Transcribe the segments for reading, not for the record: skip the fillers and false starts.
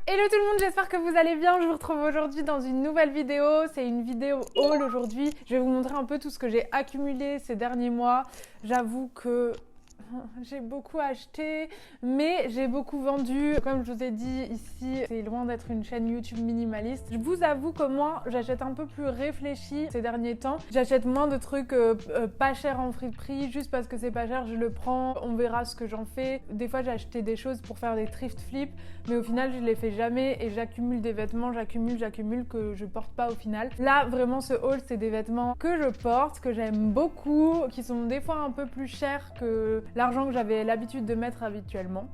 Hello tout le monde, j'espère que vous allez bien. Je vous retrouve aujourd'hui dans une nouvelle vidéo. C'est une vidéo haul aujourd'hui. Je vais vous montrer un peu tout ce que j'ai accumulé ces derniers mois. J'avoue que j'ai beaucoup acheté, mais j'ai beaucoup vendu. Comme je vous ai dit ici, c'est loin d'être une chaîne YouTube minimaliste. Je vous avoue que moi, j'achète un peu plus réfléchi ces derniers temps. J'achète moins de trucs pas chers en friperie, juste parce que c'est pas cher, je le prends. On verra ce que j'en fais. Des fois, j'ai acheté des choses pour faire des thrift flips, mais au final, je les fais jamais et j'accumule des vêtements, j'accumule que je porte pas au final. Là, vraiment, ce haul, c'est des vêtements que je porte, que j'aime beaucoup, qui sont des fois un peu plus chers que l'argent que j'avais l'habitude de mettre habituellement.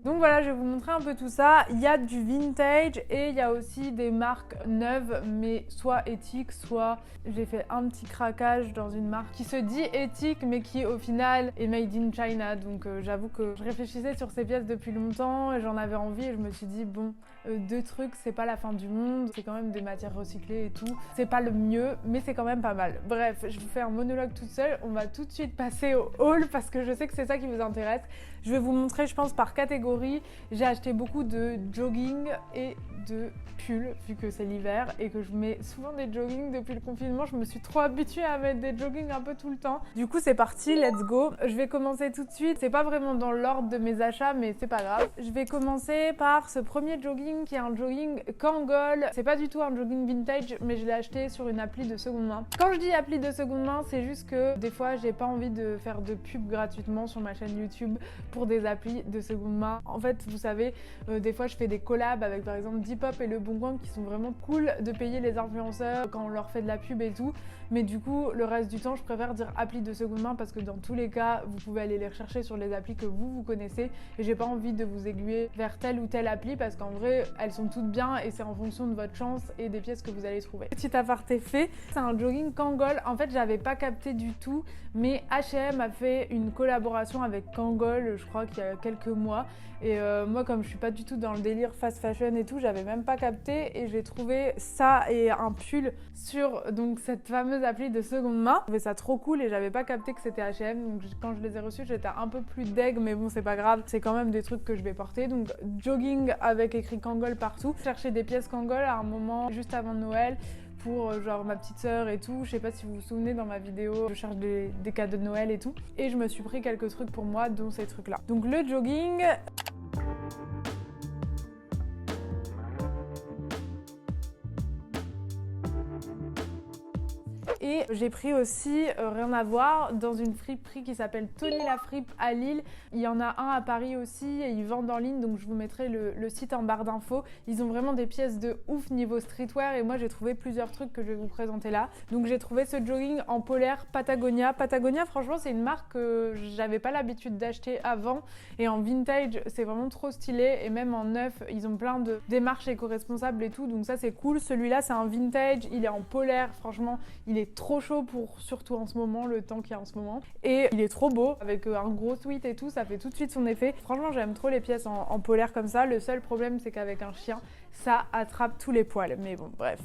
Donc voilà, je vais vous montrer un peu tout ça. Il y a du vintage et il y a aussi des marques neuves, mais soit éthiques, soit j'ai fait un petit craquage dans une marque qui se dit éthique, mais qui au final est made in China. Donc j'avoue que je réfléchissais sur ces pièces depuis longtemps et j'en avais envie et je me suis dit bon, deux trucs, c'est pas la fin du monde, c'est quand même des matières recyclées et tout. C'est pas le mieux, mais c'est quand même pas mal. Bref, je vous fais un monologue toute seule. On va tout de suite passer au haul parce que je sais que c'est ça qui vous intéresse. Je vais vous montrer, je pense, par catégorie. J'ai acheté beaucoup de jogging et de pulls, vu que c'est l'hiver et que je mets souvent des jogging depuis le confinement. Je me suis trop habituée à mettre des jogging un peu tout le temps. Du coup, c'est parti, let's go. Je vais commencer tout de suite. C'est pas vraiment dans l'ordre de mes achats, mais c'est pas grave. Je vais commencer par ce premier jogging qui est un jogging Kangol. C'est pas du tout un jogging vintage, mais je l'ai acheté sur une appli de seconde main. Quand je dis appli de seconde main, c'est juste que des fois, j'ai pas envie de faire de pub gratuitement sur ma chaîne YouTube pour des applis de seconde main. En fait, vous savez, des fois je fais des collabs avec par exemple Depop et Le Bon Coin qui sont vraiment cool de payer les influenceurs quand on leur fait de la pub et tout. Mais du coup, le reste du temps, je préfère dire appli de seconde main parce que dans tous les cas, vous pouvez aller les rechercher sur les applis que vous connaissez et j'ai pas envie de vous aiguiller vers telle ou telle appli parce qu'en vrai, elles sont toutes bien et c'est en fonction de votre chance et des pièces que vous allez trouver. Petit aparté fait, c'est un jogging Kangol. En fait, j'avais pas capté du tout, mais H&M a fait une collaboration avec Kangol, je crois qu'il y a quelques mois. Et moi, comme je suis pas du tout dans le délire fast fashion et tout, j'avais même pas capté et j'ai trouvé ça et un pull sur donc cette fameuse appli de seconde main. Je trouvais ça trop cool et j'avais pas capté que c'était H&M. Donc quand je les ai reçus, j'étais un peu plus deg, mais bon, c'est pas grave. C'est quand même des trucs que je vais porter. Donc jogging avec écrit Kangol partout. Chercher des pièces Kangol à un moment juste avant Noël pour genre ma petite sœur et tout. Je sais pas si vous vous souvenez, dans ma vidéo, je cherche des cadeaux de Noël et tout. Et je me suis pris quelques trucs pour moi, dont ces trucs là. Donc le jogging. Et j'ai pris aussi, rien à voir, dans une friperie qui s'appelle Tony la Fripe à Lille. Il y en a un à Paris aussi et ils vendent en ligne, donc je vous mettrai le site en barre d'infos. Ils ont vraiment des pièces de ouf niveau streetwear et moi j'ai trouvé plusieurs trucs que je vais vous présenter là. Donc j'ai trouvé ce jogging en polaire Patagonia. Patagonia, franchement, c'est une marque que j'avais pas l'habitude d'acheter avant et en vintage, c'est vraiment trop stylé et même en neuf, ils ont plein de démarches éco-responsables et tout, donc ça c'est cool. Celui-là, c'est un vintage, il est en polaire, franchement, il est trop chaud pour surtout en ce moment, le temps qu'il y a en ce moment. Et il est trop beau, avec un gros sweat et tout, ça fait tout de suite son effet. Franchement, j'aime trop les pièces en polaire comme ça. Le seul problème, c'est qu'avec un chien, ça attrape tous les poils. Mais bon, bref.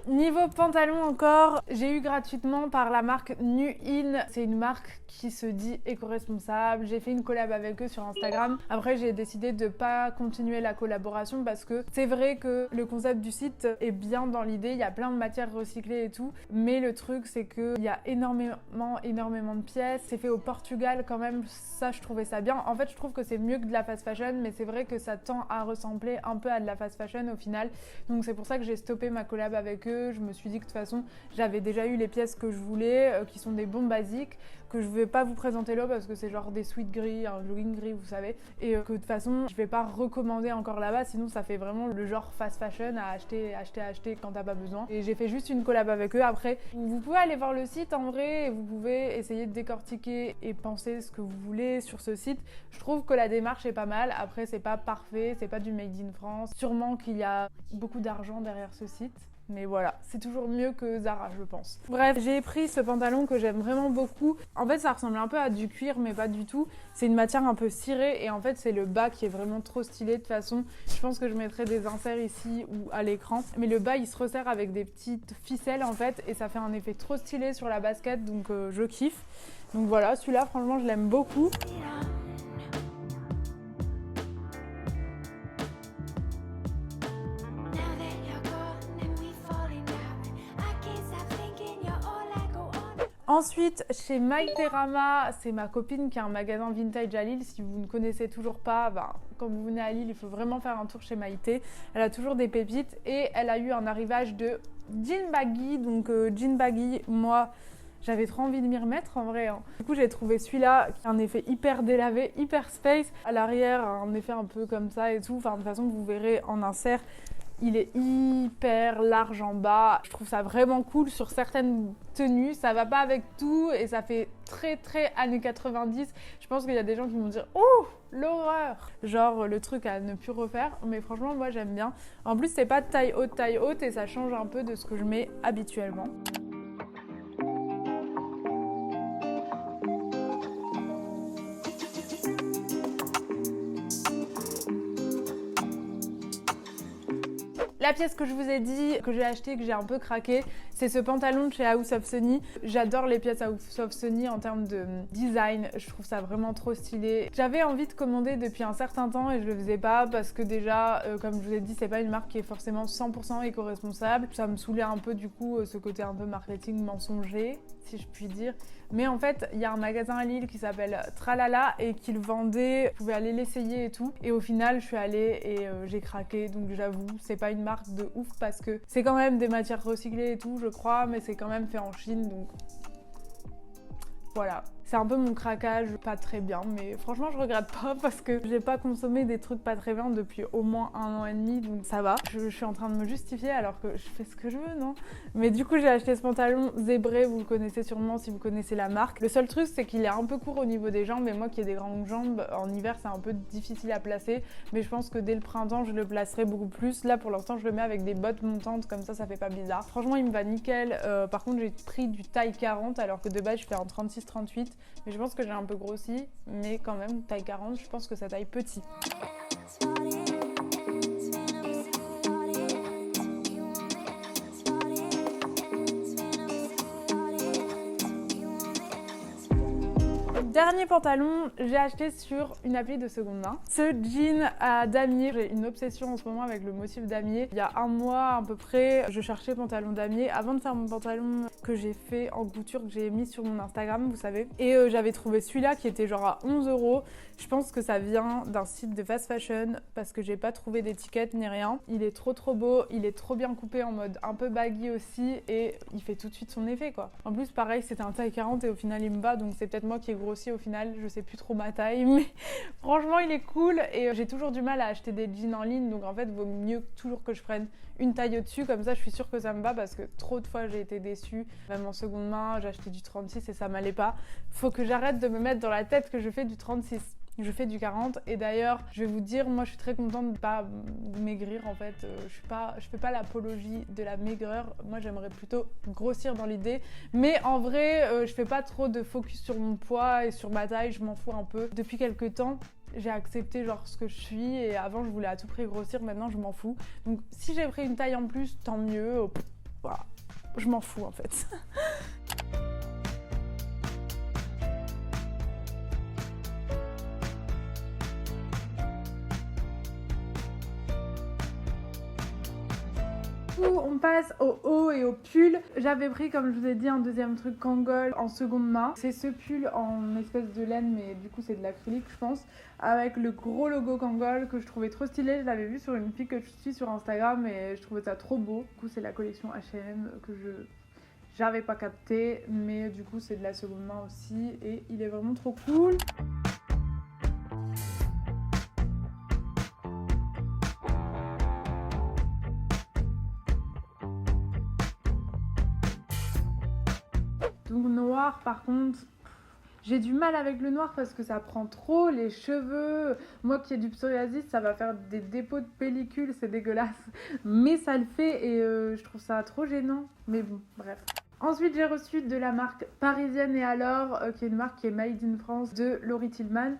Niveau pantalon encore, j'ai eu gratuitement par la marque Nu In. C'est une marque qui se dit éco-responsable. J'ai fait une collab avec eux sur Instagram. Après, j'ai décidé de pas continuer la collaboration parce que c'est vrai que le concept du site est bien dans l'idée. Il y a plein de matières recyclées et tout. Mais le truc, c'est qu'il y a énormément de pièces. C'est fait au Portugal quand même. Ça, je trouvais ça bien. En fait, je trouve que c'est mieux que de la fast fashion, mais c'est vrai que ça tend à ressembler un peu à de la fast fashion au final. Donc c'est pour ça que j'ai stoppé ma collab avec eux. Je me suis dit que de toute façon j'avais déjà eu les pièces que je voulais, qui sont des bons basiques, que je vais pas vous présenter là parce que c'est genre des sweats gris, un jogging gris vous savez, et que de toute façon je vais pas recommander encore là-bas, sinon ça fait vraiment le genre fast fashion à acheter quand t'as pas besoin. Et j'ai fait juste une collab avec eux. Après vous pouvez aller voir le site en vrai et vous pouvez essayer de décortiquer et penser ce que vous voulez sur ce site. Je trouve que la démarche est pas mal. Après c'est pas parfait, c'est pas du made in France, sûrement qu'il y a beaucoup d'argent derrière ce site. Mais voilà, c'est toujours mieux que Zara, je pense. Bref, j'ai pris ce pantalon que j'aime vraiment beaucoup. En fait, ça ressemble un peu à du cuir, mais pas du tout. C'est une matière un peu cirée et en fait, c'est le bas qui est vraiment trop stylé. De toute façon, je pense que je mettrai des inserts ici ou à l'écran. Mais le bas, il se resserre avec des petites ficelles en fait et ça fait un effet trop stylé sur la basket, donc je kiffe. Donc voilà, celui-là, franchement, je l'aime beaucoup. Ensuite, chez Maïterama, c'est ma copine qui a un magasin vintage à Lille. Si vous ne connaissez toujours pas, quand vous venez à Lille, il faut vraiment faire un tour chez Maïté. Elle a toujours des pépites et elle a eu un arrivage de jean baggy. Donc jean baggy, moi, j'avais trop envie de m'y remettre en vrai. Du coup, j'ai trouvé celui-là qui a un effet hyper délavé, hyper space. À l'arrière, un effet un peu comme ça et tout. Enfin, de toute façon, vous verrez en insert. Il est hyper large en bas. Je trouve ça vraiment cool sur certaines tenues. Ça va pas avec tout et ça fait très très années 90. Je pense qu'il y a des gens qui vont dire « Oh, l'horreur !» Genre le truc à ne plus refaire. Mais franchement, moi j'aime bien. En plus, c'est pas taille haute et ça change un peu de ce que je mets habituellement. La pièce que je vous ai dit, que j'ai acheté, que j'ai un peu craqué, c'est ce pantalon de chez House of Sunny. J'adore les pièces House of Sunny en termes de design, je trouve ça vraiment trop stylé. J'avais envie de commander depuis un certain temps et je le faisais pas parce que déjà, comme je vous ai dit, c'est pas une marque qui est forcément 100% éco-responsable. Ça me saoulait un peu du coup ce côté un peu marketing mensonger, si je puis dire. Mais en fait, il y a un magasin à Lille qui s'appelle Tralala et qui le vendait. Vous pouvez aller l'essayer et tout. Et au final, je suis allée et j'ai craqué. Donc j'avoue, c'est pas une marque de ouf parce que c'est quand même des matières recyclées et tout, je crois, mais c'est quand même fait en Chine. Donc voilà. C'est un peu mon craquage, pas très bien, mais franchement je regrette pas parce que j'ai pas consommé des trucs pas très bien depuis au moins 1 an et demi, donc ça va. Je suis en train de me justifier alors que je fais ce que je veux, non? Mais du coup j'ai acheté ce pantalon zébré, vous le connaissez sûrement si vous connaissez la marque. Le seul truc c'est qu'il est un peu court au niveau des jambes et moi qui ai des grandes jambes, en hiver c'est un peu difficile à placer, mais je pense que dès le printemps je le placerai beaucoup plus. Là pour l'instant je le mets avec des bottes montantes comme ça fait pas bizarre. Franchement il me va nickel, par contre j'ai pris du taille 40 alors que de base je fais en 36-38. Mais je pense que j'ai un peu grossi, mais quand même, taille 40, je pense que ça taille petit. Dernier pantalon, j'ai acheté sur une appli de seconde main. Ce jean à damier, j'ai une obsession en ce moment avec le motif damier. Il y a 1 mois à peu près, je cherchais pantalon damier avant de faire mon pantalon que j'ai fait en couture, que j'ai mis sur mon Instagram, vous savez. Et j'avais trouvé celui-là qui était genre à 11 €. Je pense que ça vient d'un site de fast fashion parce que j'ai pas trouvé d'étiquette ni rien. Il est trop beau, il est trop bien coupé en mode un peu baggy aussi et il fait tout de suite son effet quoi. En plus pareil, c'était un taille 40 et au final il me va, donc c'est peut-être moi qui ai grossi au final, je sais plus trop ma taille, mais franchement il est cool et j'ai toujours du mal à acheter des jeans en ligne, donc en fait vaut mieux toujours que je prenne une taille au-dessus, comme ça je suis sûre que ça me va parce que trop de fois j'ai été déçue, même en seconde main, j'ai acheté du 36 et ça m'allait pas. Faut que j'arrête de me mettre dans la tête que je fais du 36. Je fais du 40 et d'ailleurs je vais vous dire, moi je suis très contente de ne pas maigrir en fait, je fais pas l'apologie de la maigreur, moi j'aimerais plutôt grossir dans l'idée, mais en vrai je fais pas trop de focus sur mon poids et sur ma taille, je m'en fous un peu. Depuis quelques temps j'ai accepté genre ce que je suis et avant je voulais à tout prix grossir, maintenant je m'en fous. Donc si j'ai pris une taille en plus, tant mieux, voilà, je m'en fous en fait. On passe au haut et au pull. J'avais pris, comme je vous ai dit, un deuxième truc Kangol en seconde main. C'est ce pull en espèce de laine, mais du coup c'est de l'acrylique je pense, avec le gros logo Kangol que je trouvais trop stylé. Je l'avais vu sur une fille que je suis sur Instagram et je trouvais ça trop beau. Du coup c'est la collection H&M que j'avais pas capté, mais du coup c'est de la seconde main aussi et il est vraiment trop cool. Donc noir par contre, J'ai du mal avec le noir parce que ça prend trop les cheveux. Moi qui ai du psoriasis, ça va faire des dépôts de pellicule, c'est dégueulasse. Mais ça le fait et je trouve ça trop gênant. Mais bon, bref. Ensuite, j'ai reçu de la marque Parisienne et alors, qui est une marque qui est made in France de Laurie Tillman.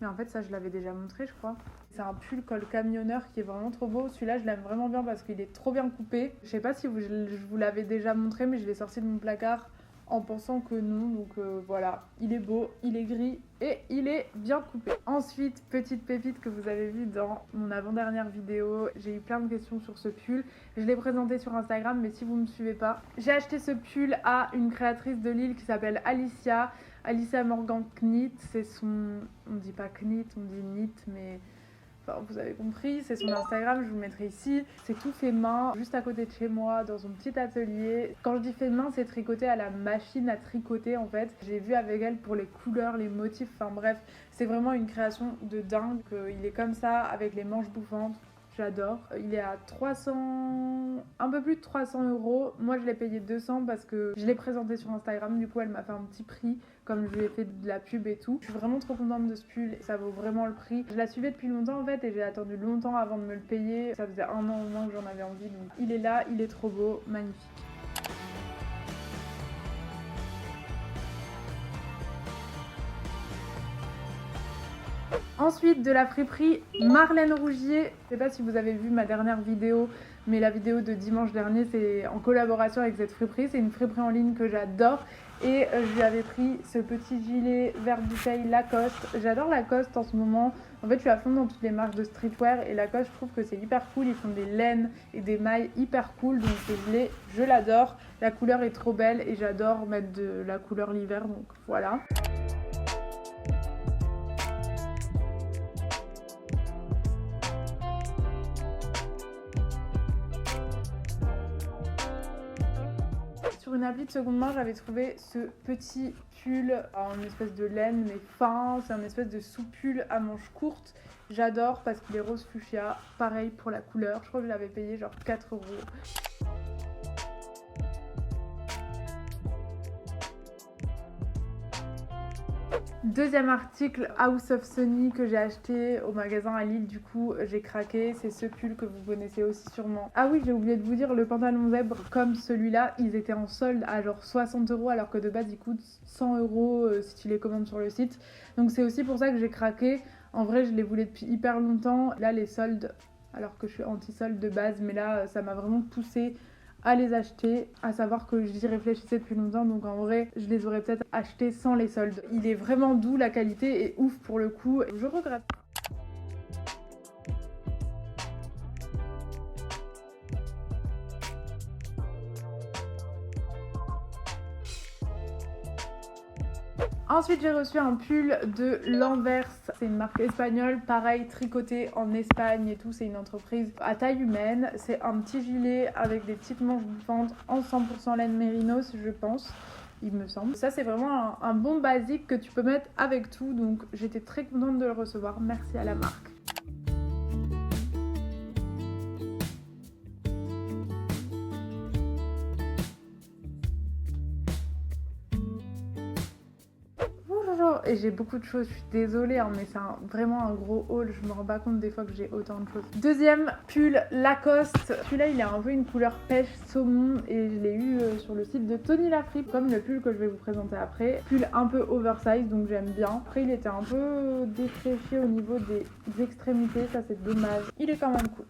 Mais en fait, ça, je l'avais déjà montré, je crois. C'est un pull col camionneur qui est vraiment trop beau. Celui-là, je l'aime vraiment bien parce qu'il est trop bien coupé. Je sais pas si je vous l'avais déjà montré, mais je l'ai sorti de mon placard en pensant que non. Donc voilà, il est beau, il est gris et il est bien coupé. Ensuite, petite pépite que vous avez vue dans mon avant-dernière vidéo, j'ai eu plein de questions sur ce pull. Je l'ai présenté sur Instagram, mais si vous ne me suivez pas, j'ai acheté ce pull à une créatrice de Lille qui s'appelle Alicia Morgan Knit. C'est son... on dit pas Knit, on dit Knit, mais... Enfin, vous avez compris, c'est son Instagram, je vous le mettrai ici. C'est tout fait main, juste à côté de chez moi, dans son petit atelier. Quand je dis fait main, c'est tricoté à la machine à tricoter en fait. J'ai vu avec elle pour les couleurs, les motifs, enfin bref, c'est vraiment une création de dingue. Il est comme ça, avec les manches bouffantes. J'adore. Il est à 300... un peu plus de 300 €. Moi, je l'ai payé 200 parce que je l'ai présenté sur Instagram. Du coup, elle m'a fait un petit prix, comme je lui ai fait de la pub et tout. Je suis vraiment trop contente de ce pull. Ça vaut vraiment le prix. Je la suivais depuis longtemps, en fait, et j'ai attendu longtemps avant de me le payer. Ça faisait 1 an au moins que j'en avais envie. Donc, il est là, il est trop beau, magnifique. Ensuite, de la friperie Marlène Rougier. Je sais pas si vous avez vu ma dernière vidéo, mais la vidéo de dimanche dernier, c'est en collaboration avec cette friperie. C'est une friperie en ligne que j'adore. Et je lui avais pris ce petit gilet vert bouteille Lacoste. J'adore Lacoste en ce moment. En fait, je suis à fond dans toutes les marques de streetwear. Et Lacoste, je trouve que c'est hyper cool. Ils font des laines et des mailles hyper cool. Donc ce gilet, je l'adore. La couleur est trop belle et j'adore mettre de la couleur l'hiver. Donc voilà. Sur une appli de seconde main, j'avais trouvé ce petit pull en espèce de laine mais fin. C'est un espèce de sous-pull à manches courtes. J'adore parce qu'il est rose fuchsia. Pareil pour la couleur. Je crois que je l'avais payé genre 4 €. Deuxième article, House of Sunny, que j'ai acheté au magasin à Lille, du coup j'ai craqué. C'est ce pull que vous connaissez aussi sûrement. Ah oui, j'ai oublié de vous dire, le pantalon zèbre comme celui-là, ils étaient en solde à genre 60 € alors que de base ils coûtent 100 € si tu les commandes sur le site. Donc c'est aussi pour ça que j'ai craqué. En vrai, je les voulais depuis hyper longtemps. Là, les soldes, alors que je suis anti-solde de base, mais là ça m'a vraiment poussée à les acheter, à savoir que j'y réfléchissais depuis longtemps, donc en vrai je les aurais peut-être achetés sans les soldes. Il est vraiment doux, la qualité est ouf pour le coup, je regrette. Ensuite, j'ai reçu un pull de L'Anvers. C'est une marque espagnole, pareil, tricoté en Espagne et tout. C'est une entreprise à taille humaine. C'est un petit gilet avec des petites manches bouffantes en 100% laine mérinos, je pense. Il me semble. Ça, c'est vraiment un bon basique que tu peux mettre avec tout. Donc, j'étais très contente de le recevoir. Merci à la marque. Et j'ai beaucoup de choses, je suis désolée, hein, mais c'est vraiment un gros haul, je me rends pas compte des fois que j'ai autant de choses. Deuxième pull Lacoste, celui-là il a un peu une couleur pêche saumon et je l'ai eu sur le site de Tony Lafrippe, comme le pull que je vais vous présenter après. Pull un peu oversize, donc j'aime bien. Après il était un peu défraîchi au niveau des extrémités, ça c'est dommage. Il est quand même cool.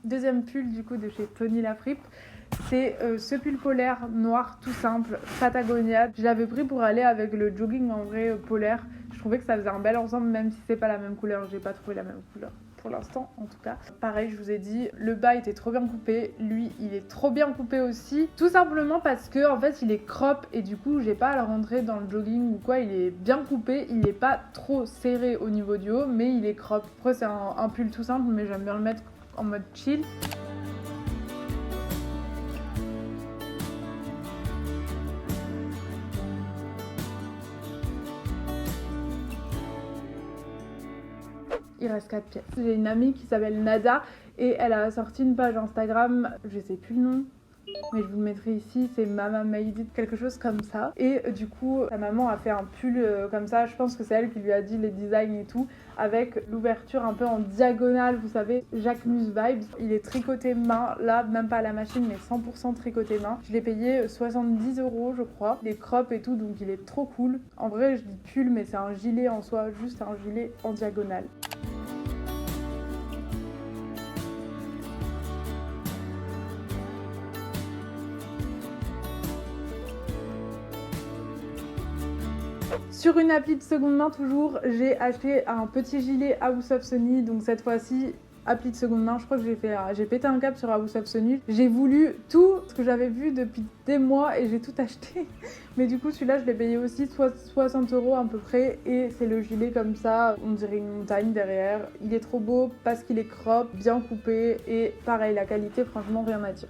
Deuxième pull du coup de chez Tony Lafrippe, c'est ce pull polaire noir tout simple, Patagonia. Je l'avais pris pour aller avec le jogging en vrai polaire. Je trouvais que ça faisait un bel ensemble même si c'est pas la même couleur. J'ai pas trouvé la même couleur pour l'instant en tout cas. Pareil, je vous ai dit, le bas était trop bien coupé, lui il est trop bien coupé aussi. Tout simplement parce que en fait il est crop et du coup j'ai pas à le rentrer dans le jogging ou quoi. Il est bien coupé, il est pas trop serré au niveau du haut mais il est crop. Après c'est un pull tout simple mais j'aime bien le mettre en mode chill. il reste 4 pièces. J'ai une amie qui s'appelle Nada et elle a sorti une page Instagram, je sais plus le nom, mais je vous le mettrai ici, c'est Mama Made It, quelque chose comme ça. Et du coup, sa maman a fait un pull comme ça, je pense que c'est elle qui lui a dit les designs et tout, avec l'ouverture un peu en diagonale, vous savez, Jacquemus Vibes. Il est tricoté main, là, même pas à la machine, mais 100% tricoté main. Je l'ai payé 70 € je crois, des crops et tout, donc il est trop cool. En vrai, je dis pull, mais c'est un gilet en soi, juste un gilet en diagonale. Sur une appli de seconde main toujours, j'ai acheté un petit gilet House of Sunny, donc cette fois-ci appli de seconde main, je crois que j'ai pété un câble sur House of Sunny. J'ai voulu tout ce que j'avais vu depuis des mois et j'ai tout acheté. Mais du coup celui-là je l'ai payé aussi 60 € à peu près et c'est le gilet comme ça, on dirait une montagne derrière. Il est trop beau parce qu'il est crop, bien coupé et pareil la qualité franchement rien à dire.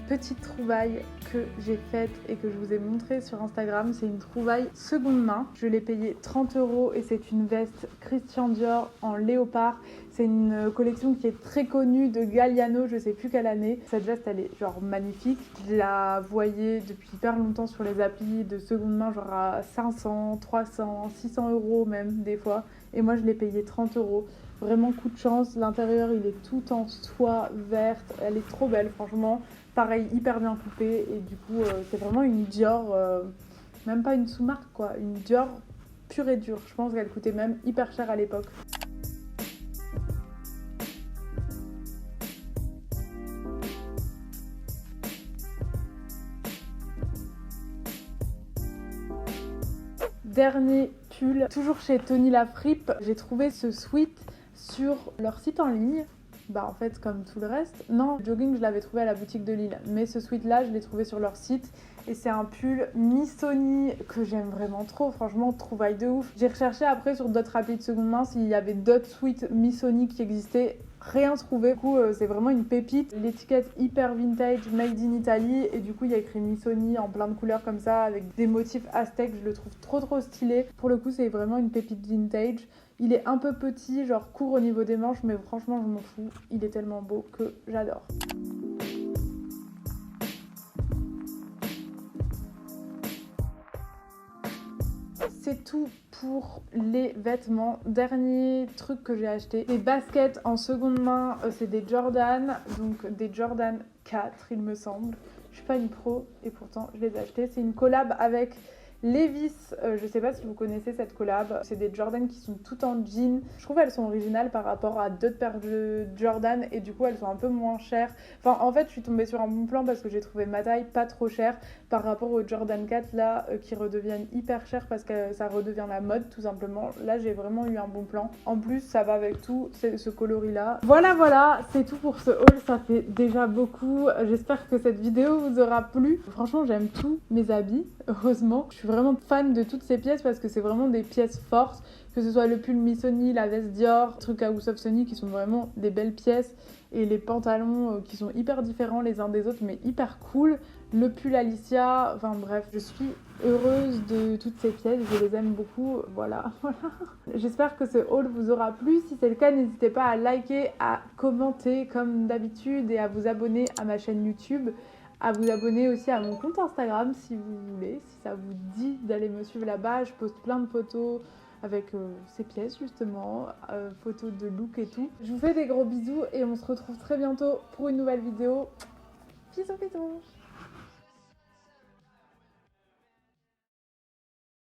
Petite trouvaille que j'ai faite et que je vous ai montré sur Instagram, c'est une trouvaille seconde main. Je l'ai payée 30 € et c'est une veste Christian Dior en léopard. C'est une collection qui est très connue de Galliano, je sais plus quelle année. Cette veste elle est genre magnifique. Je la voyais depuis hyper longtemps sur les applis de seconde main, genre à 500, 300, 600 € même des fois. Et moi je l'ai payée 30 €. Vraiment coup de chance, l'intérieur il est tout en soie verte, elle est trop belle franchement. Pareil, hyper bien coupée et du coup c'est vraiment une Dior, même pas une sous-marque quoi, une Dior pure et dure. Je pense qu'elle coûtait même hyper cher à l'époque. Dernier pull, toujours chez Tony La Fripe, j'ai trouvé ce sweat sur leur site en ligne. Bah en fait comme tout le reste, non, le jogging je l'avais trouvé à la boutique de Lille, mais ce sweat là je l'ai trouvé sur leur site et c'est un pull Missoni que j'aime vraiment trop, franchement trouvaille de ouf. J'ai recherché après sur d'autres applis de seconde main s'il y avait d'autres sweats Missoni qui existaient, rien trouvé. Du coup c'est vraiment une pépite, l'étiquette hyper vintage made in Italy et du coup il y a écrit Missoni en plein de couleurs comme ça avec des motifs aztèques, je le trouve trop stylé. Pour le coup c'est vraiment une pépite vintage. Il est un peu petit, genre court au niveau des manches, mais franchement je m'en fous, il est tellement beau que j'adore. C'est tout pour les vêtements. Dernier truc que j'ai acheté, des baskets en seconde main, c'est des Jordan, donc des Jordan 4 il me semble. Je suis pas une pro et pourtant je les ai achetés. C'est une collab avec Levi's, je sais pas si vous connaissez cette collab, c'est des Jordan qui sont toutes en jean. Je trouve qu'elles sont originales par rapport à d'autres paires de Jordan et du coup elles sont un peu moins chères. Enfin en fait je suis tombée sur un bon plan parce que j'ai trouvé ma taille pas trop chère par rapport aux Jordan 4 là qui redeviennent hyper chères parce que ça redevient la mode tout simplement. Là j'ai vraiment eu un bon plan. En plus ça va avec tout ce coloris là. Voilà, c'est tout pour ce haul, ça fait déjà beaucoup. J'espère que cette vidéo vous aura plu. Franchement j'aime tous mes habits, heureusement. Je suis vraiment fan de toutes ces pièces parce que c'est vraiment des pièces fortes, que ce soit le pull Missoni, la veste Dior, truc House of Sunny qui sont vraiment des belles pièces et les pantalons qui sont hyper différents les uns des autres mais hyper cool, le pull Alicia, enfin bref, je suis heureuse de toutes ces pièces, je les aime beaucoup, voilà. J'espère que ce haul vous aura plu, si c'est le cas n'hésitez pas à liker, à commenter comme d'habitude et à vous abonner à ma chaîne YouTube. À vous abonner aussi à mon compte Instagram si vous voulez, si ça vous dit d'aller me suivre là-bas. Je poste plein de photos avec ces pièces justement, photos de look et tout. Je vous fais des gros bisous et on se retrouve très bientôt pour une nouvelle vidéo. Bisous bisous.